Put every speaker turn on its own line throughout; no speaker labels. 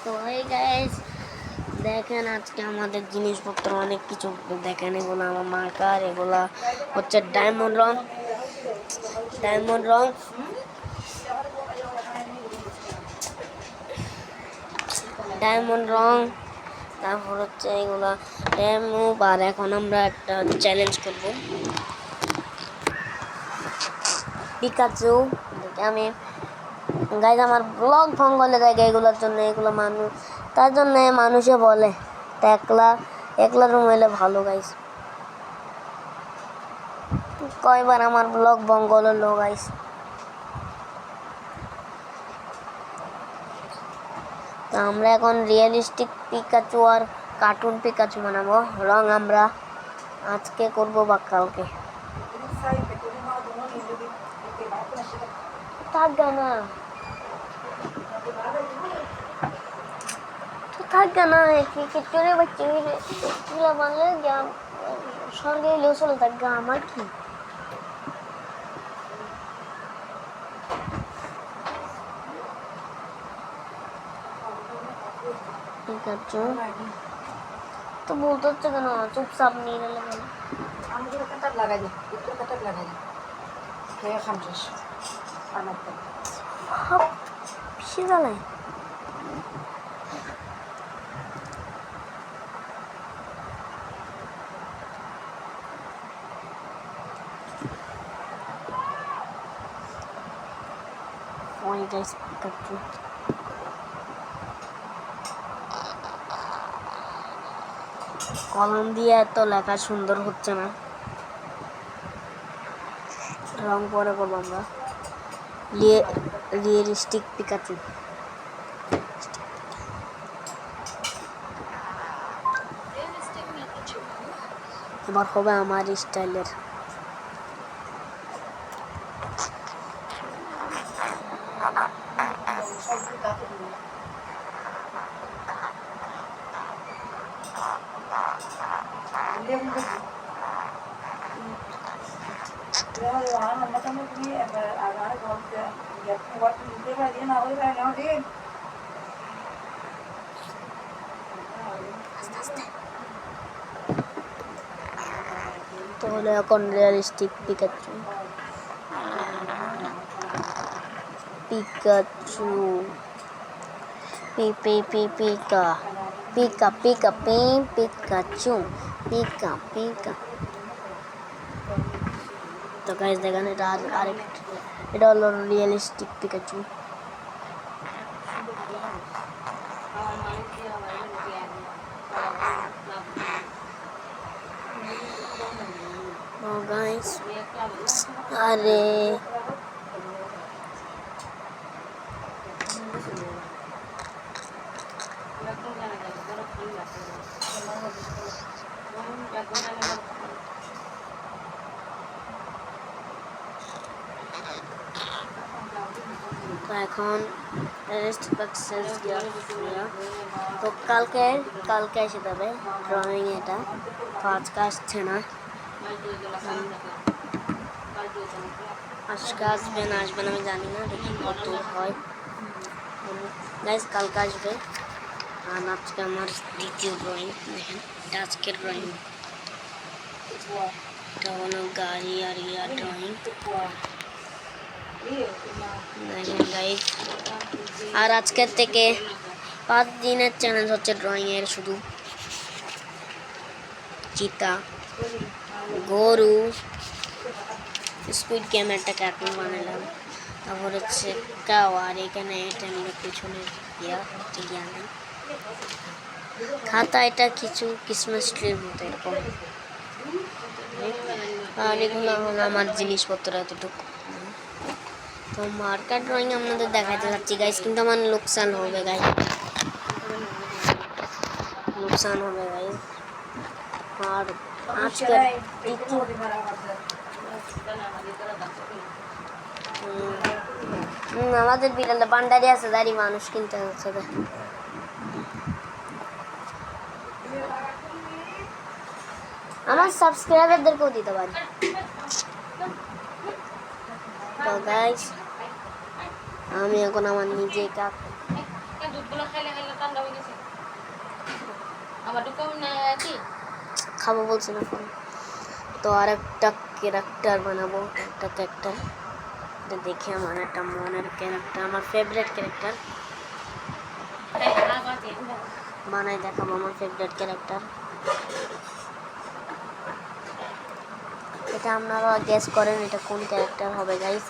তো এই গাইস দেখেন আজকে আমাদের জিনিসপত্র অনেক কিছু দেখেন। এগুলো আমার মার্কার, এগুলা হচ্ছে ডায়মন্ড রং, তারপর হচ্ছে এগুলা ডেমো। আর এখন আমরা একটা চ্যালেঞ্জ করব, পিকাচু। আমি গাইজ আমার ব্লগ ভঙ্গলে জায়গা এগুলোর জন্য, এগুলো মানুষ তার জন্য মানুষে বলে একলা একলা রুম এলে ভালো। গাইজ কয়বার আমার ব্লগ ভঙ্গল হলো গাইজ। তো আমরা এখন রিয়েলিস্টিক পিকাচু আর কার্টুন পিকাচু বানাবো। রং আমরা আজকে করবো বা কালকে, থাকবে না থাকবে না চলে বাচ্চা বানলে সঙ্গে এলেও চলে থাকবে। আমার কি পিকাচু তো বলতে হচ্ছে কেন, চুপচাপ নিয়ে গেলে জ্বালায়। কলম দিয়ে এত লেখা সুন্দর হচ্ছে না, রং পরে করবো আমরা। রিয়েলিস্টিক পিকাচু এবার হবে আমার স্টাইলের। তো হলো এখন realistic Pikachu Pika Pikachu Pika. তো গাইস দেখেন এটা এটা হলো রিয়েলিস্টিক পিকাচু। গাইস আরে তো এখন তো কালকে এসে যাবে ড্রয়িং। এটা তো আজকে আসছে না, আজকে আসবে না আমি জানি না, দেখি কত হয়। গাইস কালকে আসবে। আর আজকে আমার দ্বিতীয় ড্রয়িং দেখেন, এটা আজকের ড্রয়িং। এটা হলো গাড়ি আর ইয়ার ড্রয়িং দেখেন গাইস। আর আজকের থেকে 5 দিনের চ্যালেঞ্জ হচ্ছে ড্রয়িং এর, শুধু চিতা, গরু, স্কুইড গেম একটা কার্টুন বানালাম, তারপর হচ্ছে কাও। আর এখানে এটা নিয়ে পিছনে খাতা, এটা কিছু ক্রিসমাস ট্রির মতো এরকম। আর এগুলো হলো আমার জিনিসপত্র এতটুকু। তো মার্কার ড্রয়িং আপনাদের দেখাতে যাচ্ছি গাইস, কিন্তু আমার লোকসান হবে গাইস, আর আজকে আমাদের বিড়ালে বান্ডারি আছে, দাঁড়ি মানুষ কিনতে হচ্ছে। আমার সাবস্ক্রাইবারদেরকেও দিতে পারি। তো গাইস আমি এখন আমার নিজে দেখাবো বলছি না এখন। তো আর একটা ক্যারেক্টার বানাবো, একটা ক্যারেক্টার দেখে আমার একটা মনের ক্যারেক্টার, আমার ফেভারিট ক্যারেক্টার বানাই দেখাবো। আমার ফেভারিট ক্যারেক্টার এটা আপনারা গেস করেন এটা কোন ক্যারেক্টার হবে গাইস।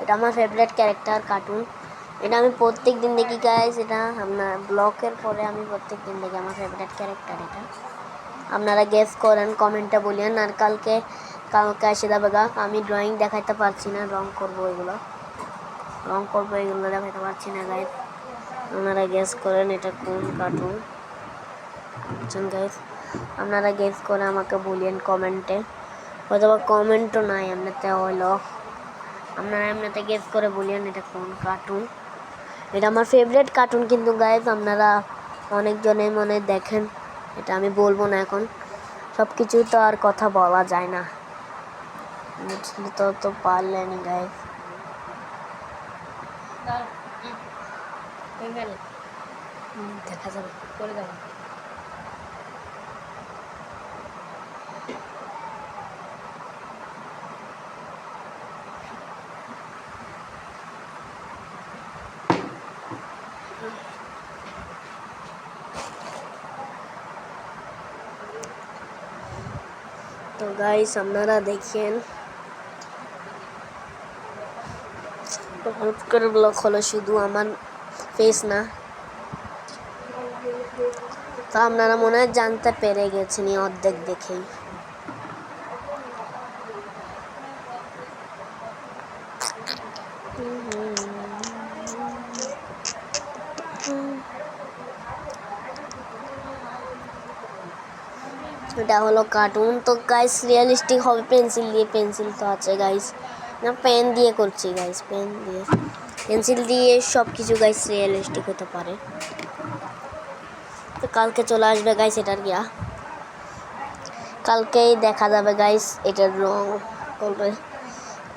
এটা আমার ফেভারিট ক্যারেক্টার কার্টুন, এটা আমি প্রত্যেক দিন দেখি গাইস। এটা আপনার ব্লকের পরে আমি প্রত্যেক দিন দেখি আমার ফেভারিট ক্যারেক্টার এটা। আপনারা গেস করেন, কমেন্টে বলেন। আর কালকে এসে যাবে গা, আমি ড্রয়িং দেখাইতে পারছি না, রং করবো এগুলো দেখাইতে পারছি না গাইস। আপনারা গেস করেন এটা কোন কার্টুন বুঝছেন গাইস। আপনারা গেস করে আমাকে বলেন কমেন্টে, হয়তো বা কমেন্টও নাই এমনিতে হইলো, আপনারা এমনিতে গেস করে বলেন এটা কোন কার্টুন। এটা আমার ফেভারিট কার্টুন কিন্তু গাইস, আপনারা অনেকজনে মনে দেখেন, এটা আমি বলবো না এখন, সব কিছু তো আর কথা বলা যায় না, বুঝলি তো পারলেনি গাইস। দেখা যাবে করে দেবো। তো গাইস আপনারা দেখেন, তো হট করে ব্লক হলো শুধু আমার ফেস না, তো আপনারা মনে হয় জানতে পেরে গেছেন অর্ধেক দেখেই। এটা হলো কার্টুন। তো গাইস রিয়েলিস্টিক হবে পেন্সিল দিয়ে, পেন্সিল তো আছে গাইস, না পেন দিয়ে করছি গাইস, পেন্সিল দিয়ে সব কিছু গাইস রিয়েলিস্টিক হতে পারে। তো কালকে চলে আসবে গাইস এটার গিয়া, কালকেই দেখা যাবে গাইস এটার রং করবে।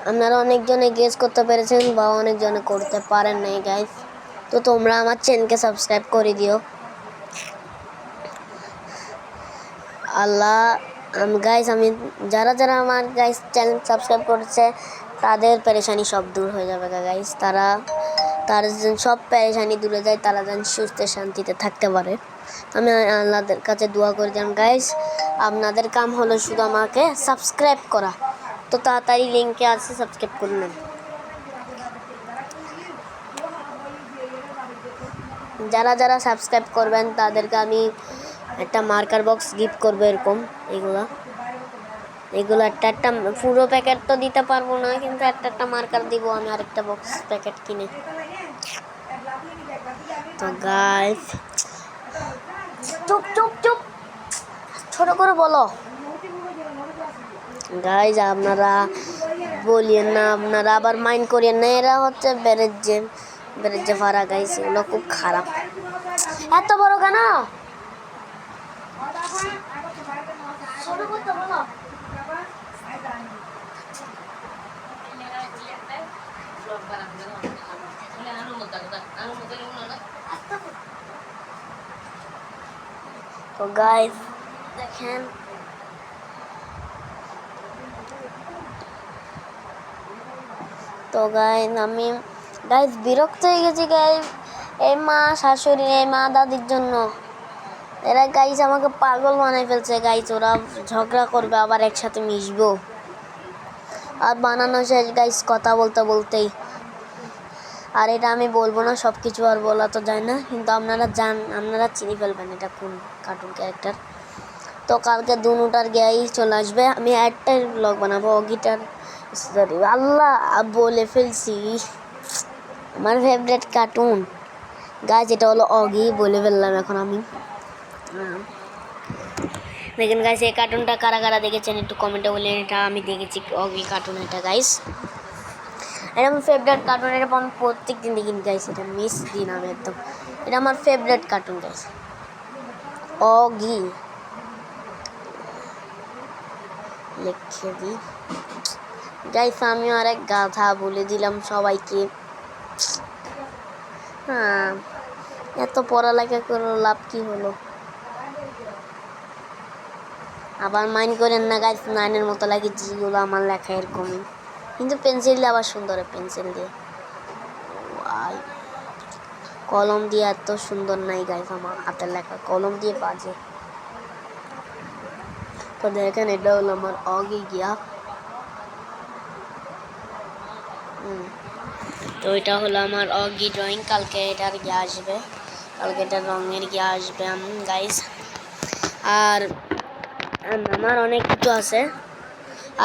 আপনারা অনেকজনে গেস করতে পেরেছেন বা অনেকজনে করতে পারেন নাই গাইস, তো তোমরা আমার চ্যানেলকে সাবস্ক্রাইব করে দিও। আল্লাহ গাইস, আমি যারা আমার গাইস চ্যানেল সাবস্ক্রাইব করেছে তাদের পেরেশানি সব দূর হয়ে যাবে গাইস, তার সব পেরেশানি দূরে যায়, তারা যেন সুস্থ শান্তিতে থাকতে পারে। আমি আল্লাহর কাছে দোয়া করে দিলাম গাইস, আপনাদের কাম হলো শুধু আমাকে সাবস্ক্রাইব করা, তো তাড়াতাড়ি লিঙ্কে আছে সাবস্ক্রাইব করে নেন। যারা সাবস্ক্রাইব করবেন তাদেরকে আমি একটা মার্কার বক্স গিফট করবো, এরকম এগুলো একটা পুরো প্যাকেট তো দিতে পারবো না, কিন্তু একটা মার্কার দিব আমি, আরেকটা বক্স প্যাকেট কিনে। তো গাইস চুপ ছোট করে বলো গাইস, আপনারা বলিয়েন না, আপনারা আবার মাইন্ড করিয়েন না, এরা হচ্ছে বেরেজ্জে ফারা গাইস, এগুলো খুব খারাপ। এত বড় কেন তো গাইস দেখেন, তো গাইস আমি বিরক্ত হয়ে গেছি গাইস, এই মা শাশুড়ি, এই মা দাদির জন্য এরা গাইস আমাকে পাগল বানাই ফেলছে গাইস। ওরা ঝগড়া করবে আবার একসাথে মিশবো, আর বানানো শেষ গাইস কথা বলতেই। আর এটা আমি বলবো না, সব কিছু আর বলা তো যায় না, কিন্তু আপনারা চিনি ফেলবেন এটা কোন কার্টুন ক্যারেক্টার। তো কালকে দুটার গিয়েই চলে আসবে, আমি একটাই ব্লগ বানাবো অগিটার, সরি আল্লাহ বলে ফেলছি, আমার ফেভারিট কার্টুন গাইস এটা হলো অগি, বলে ফেললাম এখন আমি। দেখেন গাইস এই কার্টুনটা কারা দেখেছেন একটু কমেন্টে বলেন, এটা আমি দেখেছি অগি কার্টুন, এটা গাইস এটা আমার ফেভারিট কার্টুন, এটা আমি প্রত্যেক দিন দেখি গাইস, এটা মিস দিন আমি একদম, এটা আমার ফেভারিট কার্টুন গাইস অগি, লিখে দিই গাইস আমি আর এক গাধা বলে দিলাম সবাইকে। হ্যাঁ, এত পড়ালেখা করে লাভ কি হলো? আবার মাইন্ড করেন না গাইস, 9-এর মতো লাগে যেগুলো আমার লেখা এরকমই, কিন্তু পেন্সিল দিয়ে আবার সুন্দর, পেন্সিল দিয়ে। কলম দিয়ে এত সুন্দর নাই গাইস, আমার হাতের লেখা কলম দিয়ে বাজে। তো দেখেন এটা হলো আমার অগি গিয়া। তো এটা হলো আমার অগি ড্রয়িং। কালকে এটার গিয়ে আসবে, কালকে এটার রঙের গিয়ে আসবে গাইস। আর আমার অনেক কিছু আছে।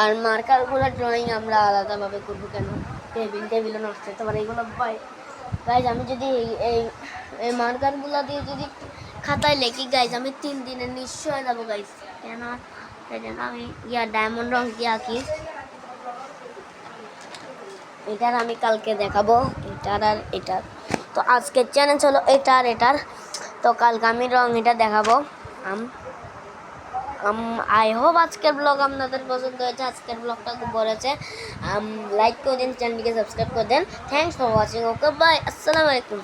আর মার্কারগুলো ড্রয়িং আমরা আলাদাভাবে করবো, কেন টেবিলও নষ্ট হতে পারে এগুলো ভয়। গাইজ আমি যদি এই মার্কারগুলো দিয়ে যদি খাতায় লেখি গাইজ, আমি 3 দিনে নিশ্চয় হয়ে যাবো গাইজ। কেন আমি ডায়মন্ড রং দিয়ে আঁকি, এটার আমি কালকে দেখাবো, এটার আর এটার। তো আজকের চ্যালেঞ্জ হলো এটার এটার। তো কালকে আমি রং এটা দেখাবো। আই হোপ আজকের ব্লগ আপনাদের পছন্দ হয়েছে। আজকের ব্লগটা খুব বড় আছে। লাইক করে দিন, চ্যানেলটিকে সাবস্ক্রাইব করে দেন। Thanks for watching. Okay bye, আসসালামু আলাইকুম।